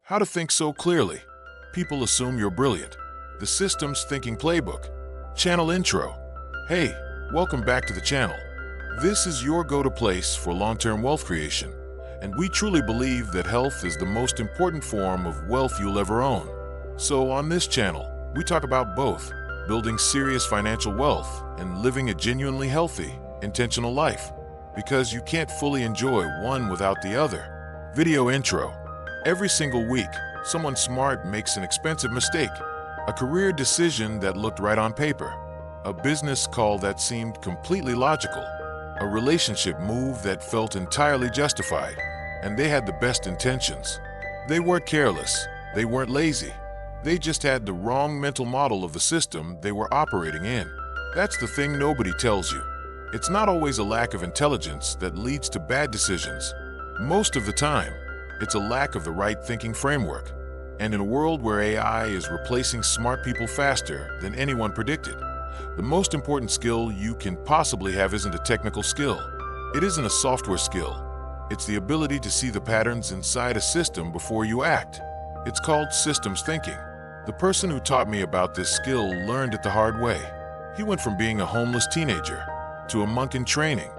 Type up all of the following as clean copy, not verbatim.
How to think so clearly. People assume you're brilliant. The Systems Thinking Playbook. Channel intro. Hey, welcome back to the channel. This is your go-to place for long-term wealth creation, and we truly believe that health is the most important form of wealth you'll ever own. So on this channel, we talk about both building serious financial wealth and living a genuinely healthy, intentional life, because you can't fully enjoy one without the other. Video intro. Every single week, someone smart makes an expensive mistake, a career decision that looked right on paper, a business call that seemed completely logical, a relationship move that felt entirely justified, and they had the best intentions. They weren't careless, they weren't lazy, they just had the wrong mental model of the system they were operating in. That's the thing nobody tells you. It's not always a lack of intelligence that leads to bad decisions. Most of the time, it's a lack of the right thinking framework. And in a world where AI is replacing smart people faster than anyone predicted, the most important skill you can possibly have isn't a technical skill. It isn't a software skill. It's the ability to see the patterns inside a system before you act. It's called systems thinking. The person who taught me about this skill learned it the hard way. He went from being a homeless teenager to a monk in training,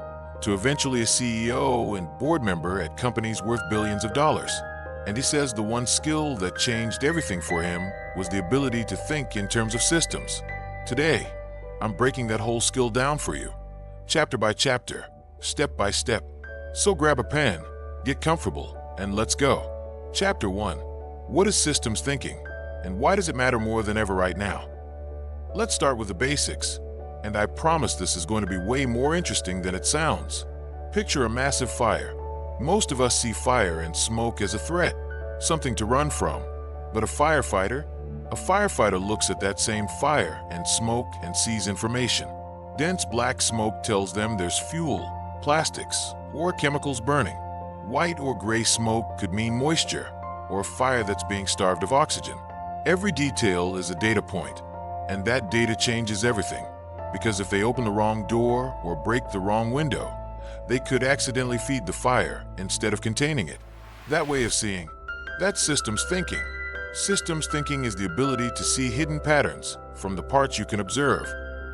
to eventually a CEO and board member at companies worth billions of dollars. And he says the one skill that changed everything for him was the ability to think in terms of systems. Today, I'm breaking that whole skill down for you, chapter by chapter, step by step. So grab a pen, get comfortable, and let's go. Chapter 1. What is systems thinking, and why does it matter more than ever right now? Let's start with the basics. And I promise this is going to be way more interesting than it sounds. Picture a massive fire. Most of us see fire and smoke as a threat, something to run from. But a firefighter looks at that same fire and smoke and sees information. Dense black smoke tells them there's fuel, plastics, or chemicals burning. White or gray smoke could mean moisture, or a fire that's being starved of oxygen. Every detail is a data point, and that data changes everything. Because if they open the wrong door or break the wrong window, they could accidentally feed the fire instead of containing it. That way of seeing, that's systems thinking. Systems thinking is the ability to see hidden patterns from the parts you can observe.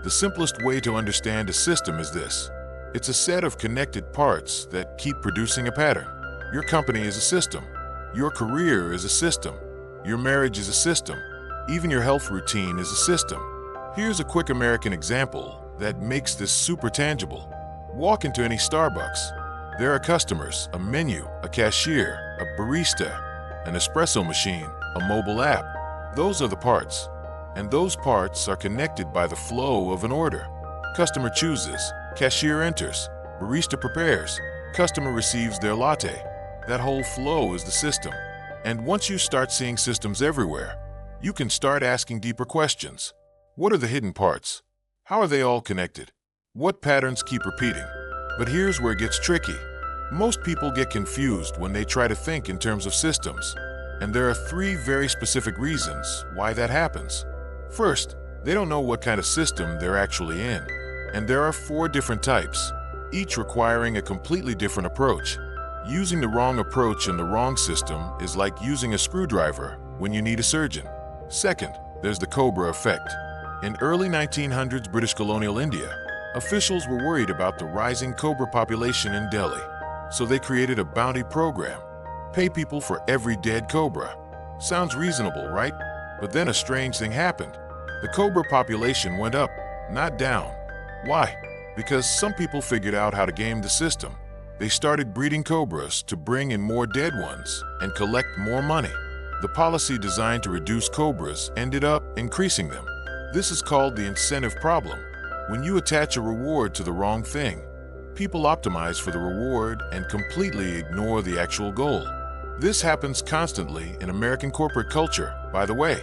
The simplest way to understand a system is this. It's a set of connected parts that keep producing a pattern. Your company is a system. Your career is a system. Your marriage is a system. Even your health routine is a system. Here's a quick American example that makes this super tangible. Walk into any Starbucks. There are customers, a menu, a cashier, a barista, an espresso machine, a mobile app. Those are the parts. And those parts are connected by the flow of an order. Customer chooses, cashier enters, barista prepares, customer receives their latte. That whole flow is the system. And once you start seeing systems everywhere, you can start asking deeper questions. What are the hidden parts? How are they all connected? What patterns keep repeating? But here's where it gets tricky. Most people get confused when they try to think in terms of systems. And there are 3 very specific reasons why that happens. First, they don't know what kind of system they're actually in. And there are 4 different types, each requiring a completely different approach. Using the wrong approach in the wrong system is like using a screwdriver when you need a surgeon. Second, there's the Cobra effect. In early 1900s British colonial India, officials were worried about the rising cobra population in Delhi. So they created a bounty program. Pay people for every dead cobra. Sounds reasonable, right? But then a strange thing happened. The cobra population went up, not down. Why? Because some people figured out how to game the system. They started breeding cobras to bring in more dead ones and collect more money. The policy designed to reduce cobras ended up increasing them. This is called the incentive problem. When you attach a reward to the wrong thing, people optimize for the reward and completely ignore the actual goal. This happens constantly in American corporate culture, by the way.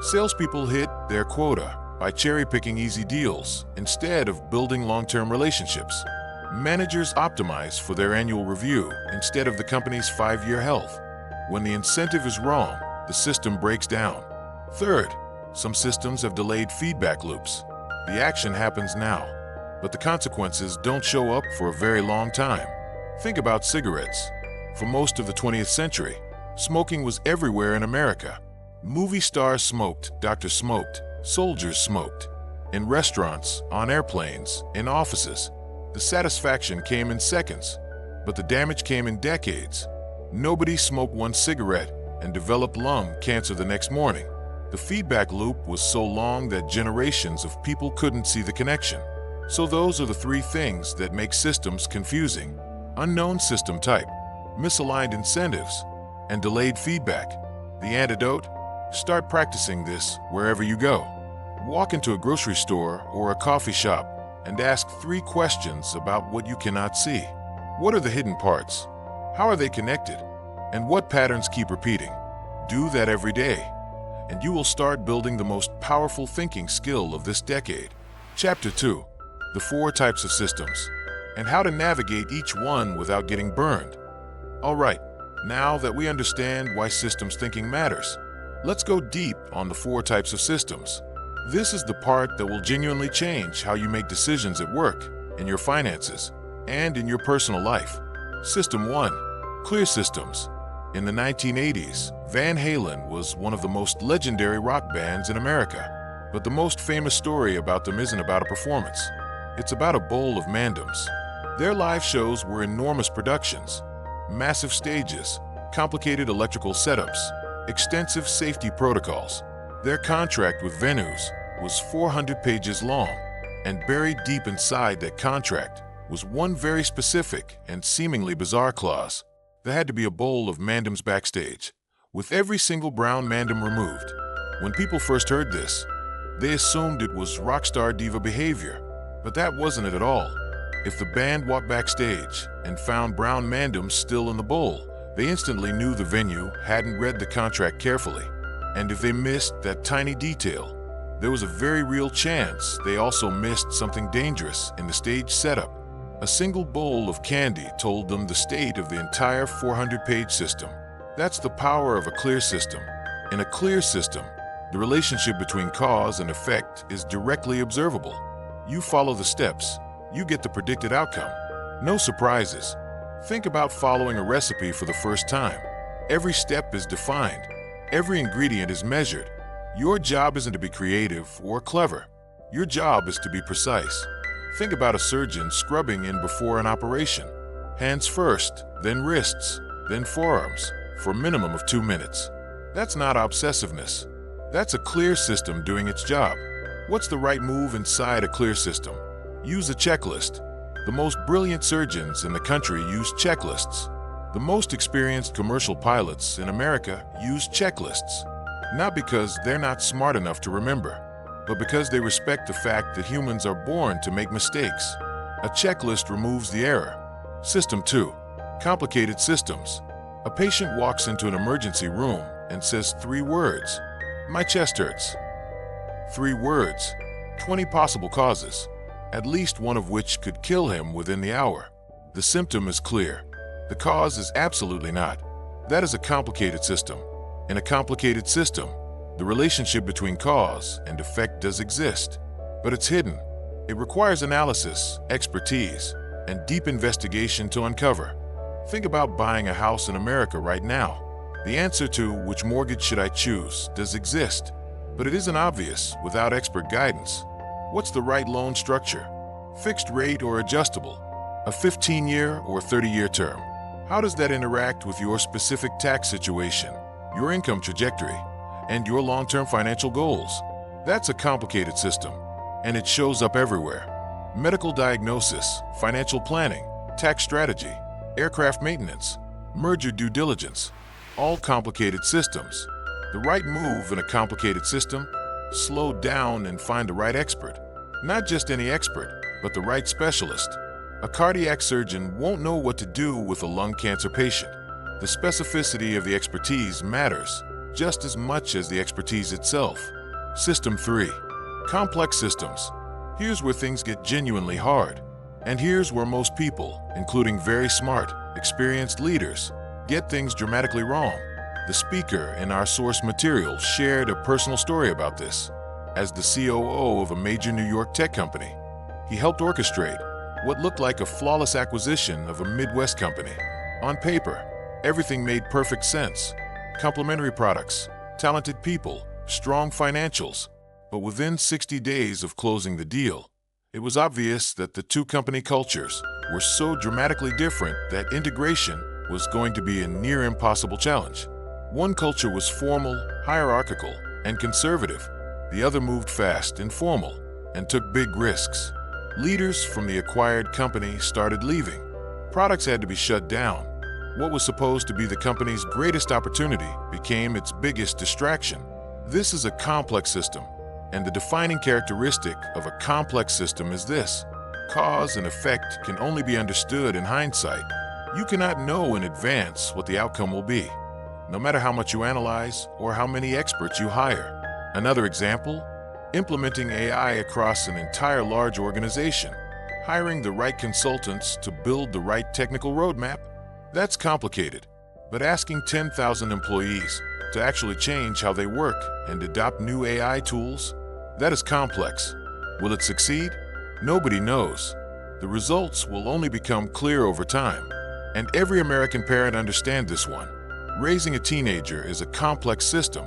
Salespeople hit their quota by cherry-picking easy deals instead of building long-term relationships. Managers optimize for their annual review instead of the company's 5-year health. When the incentive is wrong, the system breaks down. Third, some systems have delayed feedback loops. The action happens now, but the consequences don't show up for a very long time. Think about cigarettes. For most of the 20th century, Smoking was everywhere in America. Movie stars smoked, doctors smoked, soldiers smoked. In restaurants, on airplanes, in offices. The satisfaction came in seconds, but the damage came in decades. Nobody smoked one cigarette and developed lung cancer the next morning. The feedback loop was so long that generations of people couldn't see the connection. So those are the three things that make systems confusing. Unknown system type, misaligned incentives, and delayed feedback. The antidote? Start practicing this wherever you go. Walk into a grocery store or a coffee shop and ask 3 questions about what you cannot see. What are the hidden parts? How are they connected? And what patterns keep repeating? Do that every day, and you will start building the most powerful thinking skill of this decade. Chapter 2. The 4 types of systems, and how to navigate each one without getting burned. All right, now that we understand why systems thinking matters, let's go deep on the 4 types of systems. This is the part that will genuinely change how you make decisions at work, in your finances, and in your personal life. System 1. Clear systems. In the 1980s, Van Halen was one of the most legendary rock bands in America. But the most famous story about them isn't about a performance. It's about a bowl of mandoms. Their live shows were enormous productions, massive stages, complicated electrical setups, extensive safety protocols. Their contract with venues was 400 pages long, and buried deep inside that contract was one very specific and seemingly bizarre clause. There had to be a bowl of mandoms backstage, with every single brown mandom removed. When people first heard this, they assumed it was rockstar diva behavior, but that wasn't it at all. If the band walked backstage and found brown mandoms still in the bowl, they instantly knew the venue hadn't read the contract carefully. And if they missed that tiny detail, there was a very real chance they also missed something dangerous in the stage setup. A single bowl of candy told them the state of the entire 400-page system. That's the power of a clear system. In a clear system, the relationship between cause and effect is directly observable. You follow the steps, you get the predicted outcome. No surprises. Think about following a recipe for the first time. Every step is defined. Every ingredient is measured. Your job isn't to be creative or clever. Your job is to be precise. Think about a surgeon scrubbing in before an operation. Hands first, then wrists, then forearms, for a minimum of 2 minutes. That's not obsessiveness. That's a clear system doing its job. What's the right move inside a clear system? Use a checklist. The most brilliant surgeons in the country use checklists. The most experienced commercial pilots in America use checklists, not because they're not smart enough to remember, but because they respect the fact that humans are born to make mistakes. A checklist removes the error. System 2. Complicated systems. A patient walks into an emergency room and says 3 words. My chest hurts. 3 words. 20 possible causes, at least one of which could kill him within the hour. The symptom is clear. The cause is absolutely not. That is a complicated system. In a complicated system, the relationship between cause and effect does exist, but it's hidden. It requires analysis, expertise, and deep investigation to uncover. Think about buying a house in America right now. The answer to which mortgage should I choose does exist, but it isn't obvious without expert guidance. What's the right loan structure? Fixed rate or adjustable? A 15-year or 30-year term? How does that interact with your specific tax situation, your income trajectory, and your long-term financial goals? That's a complicated system, and it shows up everywhere. Medical diagnosis, financial planning, tax strategy, aircraft maintenance, merger due diligence, all complicated systems. The right move in a complicated system? Slow down and find the right expert. Not just any expert, but the right specialist. A cardiac surgeon won't know what to do with a lung cancer patient. The specificity of the expertise matters just as much as the expertise itself. System 3. Complex systems. Here's where things get genuinely hard. And here's where most people, including very smart, experienced leaders, get things dramatically wrong. The speaker in our source material shared a personal story about this. As the COO of a major New York tech company, he helped orchestrate what looked like a flawless acquisition of a Midwest company. On paper, everything made perfect sense. complementary products, talented people, strong financials. But within 60 days of closing the deal, it was obvious that the two company cultures were so dramatically different that integration was going to be a near impossible challenge. One culture was formal, hierarchical, and conservative. The other moved fast, informal, and took big risks. Leaders from the acquired company started leaving. Products had to be shut down. What was supposed to be the company's greatest opportunity became its biggest distraction. This is a complex system, and the defining characteristic of a complex system is this: cause and effect can only be understood in hindsight. You cannot know in advance what the outcome will be, no matter how much you analyze or how many experts you hire. Another example, implementing AI across an entire large organization. Hiring the right consultants to build the right technical roadmap? That's complicated. But asking 10,000 employees to actually change how they work and adopt new AI tools? That is complex. Will it succeed? Nobody knows. The results will only become clear over time. And every American parent understands this one. Raising a teenager is a complex system.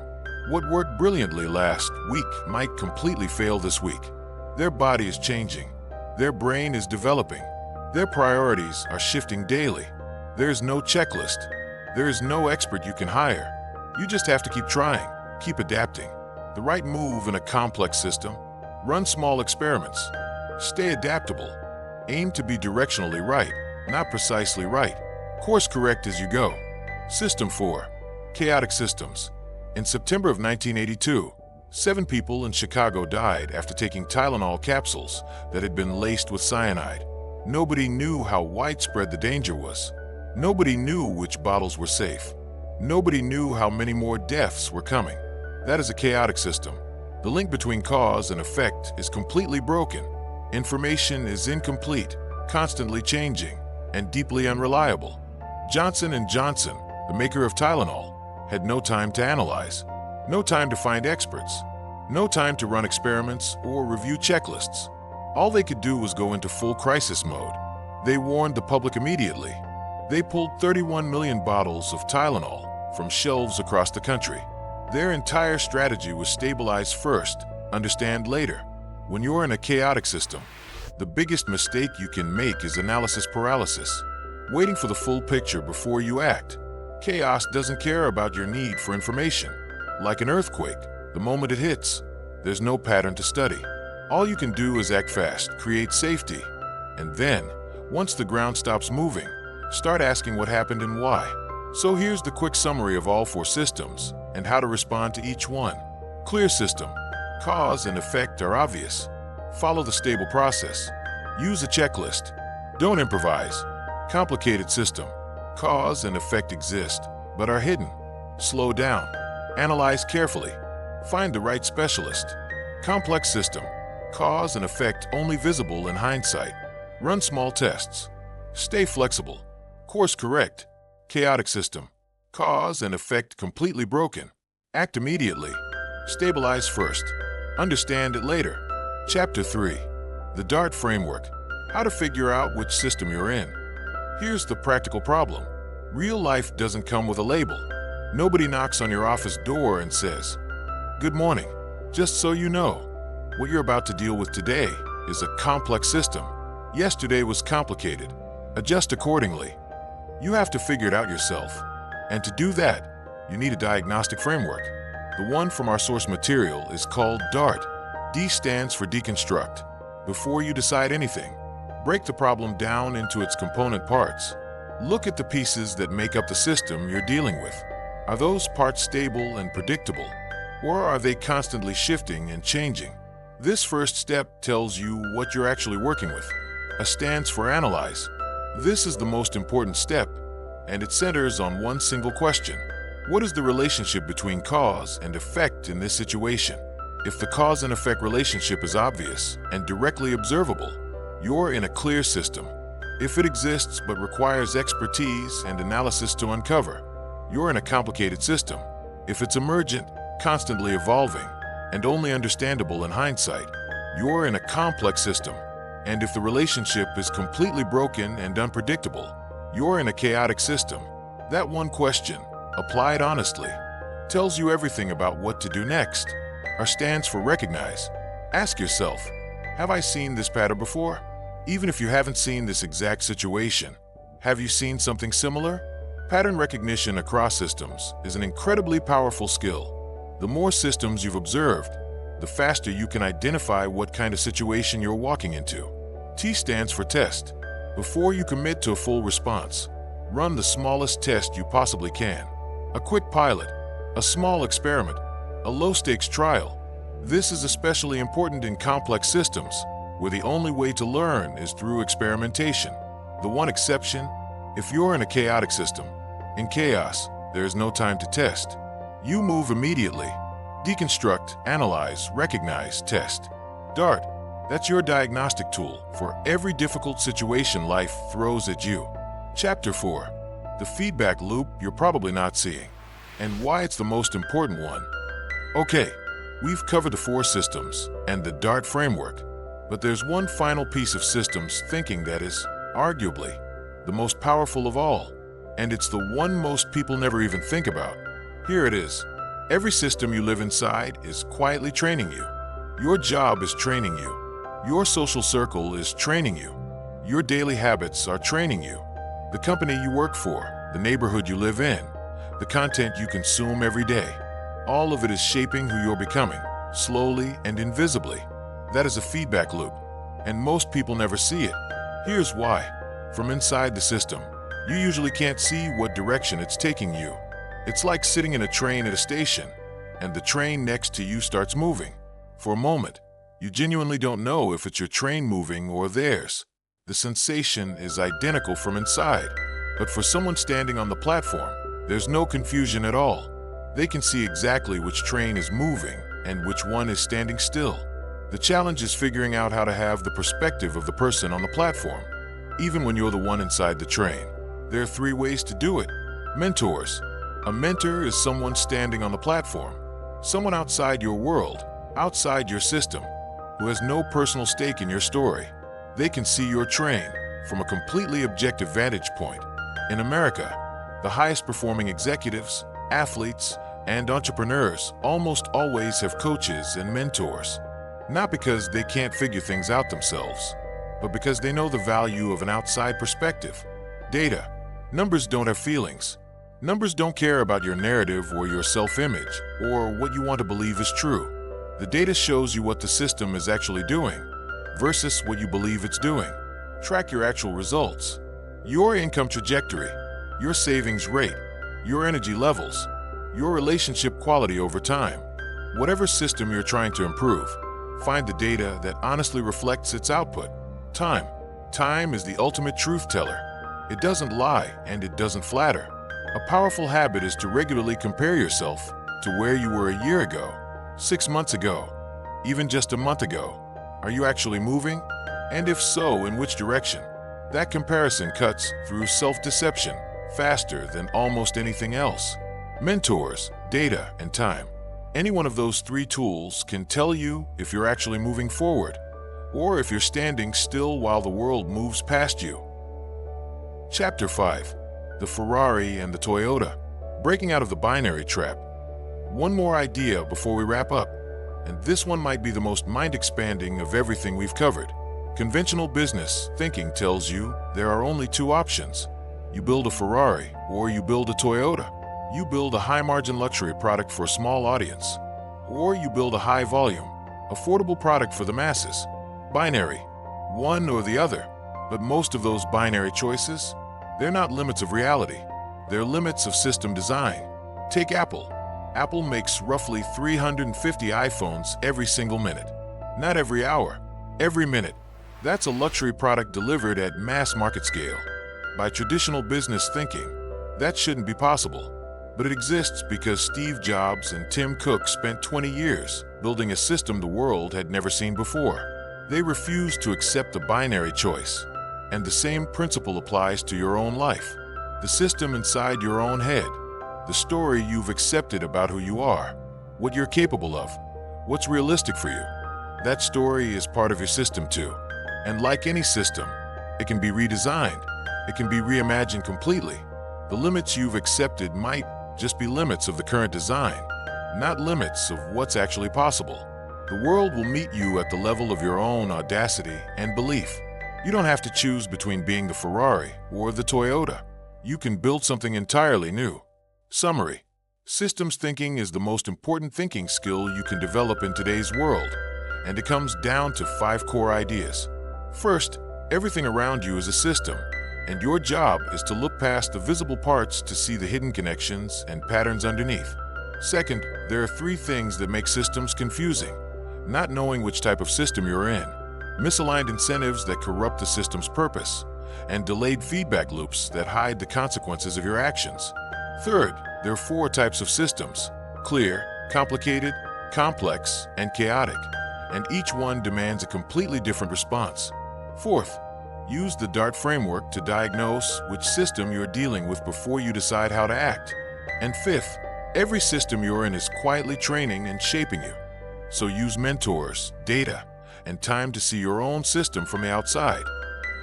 What worked brilliantly last week might completely fail this week. Their body is changing. Their brain is developing. Their priorities are shifting daily. There's no checklist. There is no expert you can hire. You just have to keep trying, keep adapting. The right move in a complex system: run small experiments. Stay adaptable. Aim to be directionally right, not precisely right. Course correct as you go. System 4. Chaotic systems. In September of 1982, 7 people in Chicago died after taking Tylenol capsules that had been laced with cyanide. Nobody knew how widespread the danger was. Nobody knew which bottles were safe. Nobody knew how many more deaths were coming. That is a chaotic system. The link between cause and effect is completely broken. Information is incomplete, constantly changing, and deeply unreliable. Johnson & Johnson, the maker of Tylenol, had no time to analyze, no time to find experts, no time to run experiments or review checklists. All they could do was go into full crisis mode. They warned the public immediately. They pulled 31 million bottles of Tylenol from shelves across the country. Their entire strategy was stabilize first, understand later. When you're in a chaotic system, the biggest mistake you can make is analysis paralysis, waiting for the full picture before you act. Chaos doesn't care about your need for information. Like an earthquake, the moment it hits, there's no pattern to study. All you can do is act fast, create safety, and then, once the ground stops moving, start asking what happened and why. So here's the quick summary of all 4 systems and how to respond to each one. Clear system. Cause and effect are obvious. Follow the stable process. Use a checklist. Don't improvise. Complicated system. Cause and effect exist, but are hidden. Slow down. Analyze carefully. Find the right specialist. Complex system. Cause and effect only visible in hindsight. Run small tests. Stay flexible. Course correct. Chaotic system. Cause and effect completely broken. Act immediately. Stabilize first. Understand it later. Chapter 3. The DART Framework. How to figure out which system you're in. Here's the practical problem. Real life doesn't come with a label. Nobody knocks on your office door and says, "Good morning. Just so you know, what you're about to deal with today is a complex system. Yesterday was complicated. Adjust accordingly." You have to figure it out yourself. And to do that, you need a diagnostic framework. The one from our source material is called DART. D stands for deconstruct. Before you decide anything, break the problem down into its component parts. Look at the pieces that make up the system you're dealing with. Are those parts stable and predictable, or are they constantly shifting and changing? This first step tells you what you're actually working with. A stands for analyze. This is the most important step, and it centers on one single question. What is the relationship between cause and effect in this situation? If the cause and effect relationship is obvious and directly observable, you're in a clear system. If it exists but requires expertise and analysis to uncover, you're in a complicated system. If it's emergent, constantly evolving, and only understandable in hindsight, you're in a complex system. And if the relationship is completely broken and unpredictable, you're in a chaotic system. That one question, applied honestly. Tells you everything about what to do next. R stands for recognize. Ask yourself, have I seen this pattern before? Even if you haven't seen this exact situation, have you seen something similar? Pattern recognition across systems is an incredibly powerful skill. The more systems you've observed, the faster you can identify what kind of situation you're walking into. T stands for test. Before you commit to a full response, run the smallest test you possibly can. A quick pilot, a small experiment, a low-stakes trial. This is especially important in complex systems, where the only way to learn is through experimentation. The one exception, if you're in a chaotic system, in chaos, there is no time to test. You move immediately. Deconstruct, analyze, recognize, test. DART, that's your diagnostic tool for every difficult situation life throws at you. Chapter 4. The feedback loop you're probably not seeing, and why it's the most important one. Okay, we've covered the 4 systems and the DART framework, but there's one final piece of systems thinking that is, arguably, the most powerful of all, and it's the one most people never even think about. Here it is. Every system you live inside is quietly training you. Your job is training you. Your social circle is training you. Your daily habits are training you. The company you work for, the neighborhood you live in, the content you consume every day, all of it is shaping who you're becoming, slowly and invisibly. That is a feedback loop, and most people never see it. Here's why. From inside the system, you usually can't see what direction it's taking you. It's like sitting in a train at a station, and the train next to you starts moving. For a moment, you genuinely don't know if it's your train moving or theirs. The sensation is identical from inside, but for someone standing on the platform, there's no confusion at all. They can see exactly which train is moving and which one is standing still. The challenge is figuring out how to have the perspective of the person on the platform, even when you're the one inside the train. There are 3 ways to do it. Mentors. A mentor is someone standing on the platform, someone outside your world, outside your system, who has no personal stake in your story. They can see your train from a completely objective vantage point. In America, the highest performing executives, athletes, and entrepreneurs almost always have coaches and mentors. Not because they can't figure things out themselves, but because they know the value of an outside perspective. Data. Numbers don't have feelings. Numbers don't care about your narrative or your self-image or what you want to believe is true. The data shows you what the system is actually doing versus what you believe it's doing. Track your actual results. Your income trajectory, your savings rate, your energy levels, your relationship quality over time. Whatever system you're trying to improve, find the data that honestly reflects its output. Time. Time is the ultimate truth teller. It doesn't lie and it doesn't flatter. A powerful habit is to regularly compare yourself to where you were a year ago, 6 months ago, even just a month ago. Are you actually moving? And if so, in which direction? That comparison cuts through self-deception faster than almost anything else. Mentors, data, and time. Any one of those 3 tools can tell you if you're actually moving forward, or if you're standing still while the world moves past you. Chapter 5. The Ferrari and the Toyota. Breaking out of the binary trap. One more idea before we wrap up, and this one might be the most mind-expanding of everything we've covered. Conventional business thinking tells you there are only 2 options. You build a Ferrari or you build a Toyota. You build a high-margin luxury product for a small audience, or you build a high-volume, affordable product for the masses. Binary, one or the other. But most of those binary choices, they're not limits of reality. They're limits of system design. Take Apple. Apple makes roughly 350 iPhones every single minute. Not every hour, every minute. That's a luxury product delivered at mass market scale. By traditional business thinking, that shouldn't be possible. But it exists because Steve Jobs and Tim Cook spent 20 years building a system the world had never seen before. They refused to accept the binary choice. And the same principle applies to your own life. The system inside your own head. The story you've accepted about who you are. What you're capable of. What's realistic for you. That story is part of your system too. And like any system, it can be redesigned. It can be reimagined completely. The limits you've accepted might just be limits of the current design, not limits of what's actually possible. The world will meet you at the level of your own audacity and belief. You don't have to choose between being the Ferrari or the Toyota. You can build something entirely new. Summary: systems thinking is the most important thinking skill you can develop in today's world, and it comes down to 5 core ideas. First, everything around you is a system, and your job is to look past the visible parts to see the hidden connections and patterns underneath. Second, there are 3 things that make systems confusing: not knowing which type of system you're in, misaligned incentives that corrupt the system's purpose, and delayed feedback loops that hide the consequences of your actions. Third, there are 4 types of systems: clear, complicated, complex, and chaotic, and each one demands a completely different response. Fourth, use the DART framework to diagnose which system you're dealing with before you decide how to act. And fifth, every system you're in is quietly training and shaping you. So use mentors, data, and time to see your own system from the outside.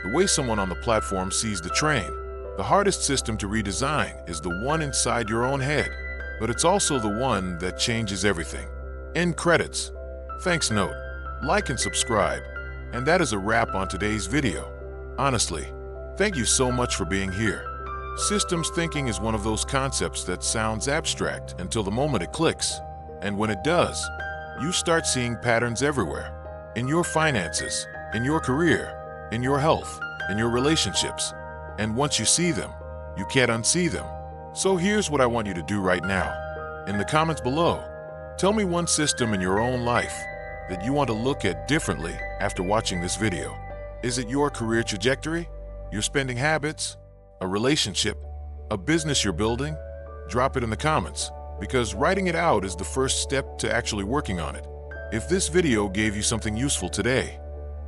The way someone on the platform sees the train, the hardest system to redesign is the one inside your own head, but it's also the one that changes everything. End credits. Thanks note. Like and subscribe. And that is a wrap on today's video. Honestly, thank you so much for being here. Systems thinking is one of those concepts that sounds abstract until the moment it clicks. And when it does, you start seeing patterns everywhere. In your finances, in your career, in your health, in your relationships. And once you see them, you can't unsee them. So here's what I want you to do right now. In the comments below, tell me one system in your own life that you want to look at differently after watching this video. Is it your career trajectory, your spending habits, a relationship, a business you're building? Drop it in the comments, because writing it out is the first step to actually working on it. If this video gave you something useful today,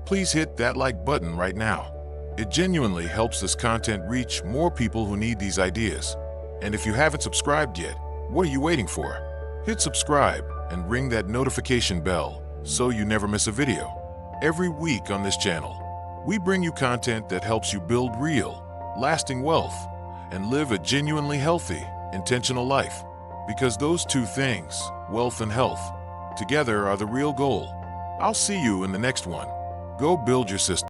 please hit that like button right now. It genuinely helps this content reach more people who need these ideas. And if you haven't subscribed yet, what are you waiting for? Hit subscribe and ring that notification bell so you never miss a video. Every week on this channel, we bring you content that helps you build real, lasting wealth and live a genuinely healthy, intentional life. Because those 2 things, wealth and health, together are the real goal. I'll see you in the next one. Go build your system.